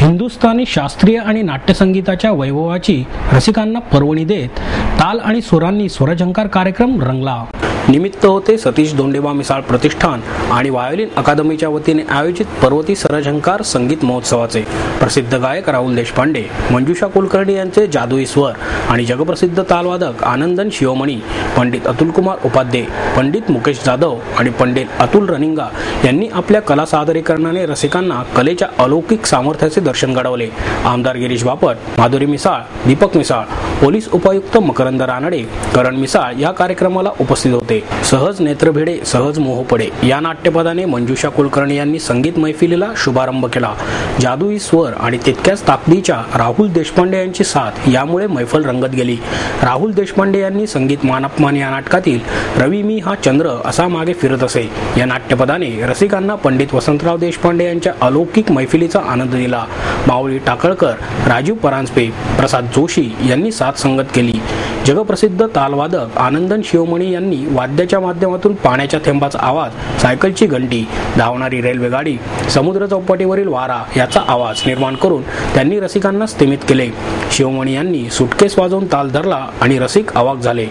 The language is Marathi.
हिंदुस्थानी शास्त्रीय आणि नाट्यसंगीताच्या वैभवाची रसिकांना पर्वणी देत ताल आणि सुरांनी स्वरझंकार कार्यक्रम रंगला। निमित्त होते सतीश दोंडेबा मिसाळ प्रतिष्ठान आणि वायोलिन अकादमीच्या वतीने आयोजित पर्वती स्वरझंकार संगीत महोत्सवाचे। प्रसिद्ध गायक राहुल देशपांडे, मंजुषा कुलकर्णी यांचे जादुई स्वर आणि जगप्रसिद्ध तालवादक आनंदन शिरोमणी, पंडित अतुलकुमार उपाध्ये, पंडित मुकेश जाधव आणि पंडित अतुल रनिंगा यांनी आपल्या कला सादरीकरणाने रसिकांना कलेच्या अलौकिक सामर्थ्याचे दर्शन घडवले। आमदार गिरीश बापट, माधुरी मिसाळ, दीपक मिसाळ, पोलीस उपायुक्त मकरंद रानडे, करण मिसाळ या कार्यक्रमाला उपस्थित होते। सहज नेत्रभिडे सहज मोह पडे या नाट्यपदाने मंजुषा कुलकर्णी यांनी संगीत मैफिलीला शुभारंभ केला। जादुई स्वर आणि तितक्याच ताकदीच्या राहुल देशपांडे यांची साथ यामुळे मैफल रंगत गेली। राहुल देशपांडे यांनी संगीत मानापमान या नाटकातील रवी मी हा चंद्र असा मागे फिरत असे या नाट्यपदाने रसिकांना पंडित वसंतराव देशपांडे यांच्या अलौकिक मैफिलीचा आनंद दिला। माऊली टाकळकर, राजीव परांजपे, प्रसाद जोशी यांनी साथ संगत केली। जगप्रसिद्ध तालवादक आनंदन शिरोमणी यांनी वाद्याच्या माध्यमातून पाण्याच्या थेंबाचा आवाज, सायकलची घंटी, धावणारी रेल्वेगाडी, समुद्र चौपाटीवरील वारा याचा आवाज निर्माण करून त्यांनी रसिकांना स्तिमित केले। शिरोमणी यांनी सुटकेस वाजवून ताल धरला आणि रसिक अवाक झाले।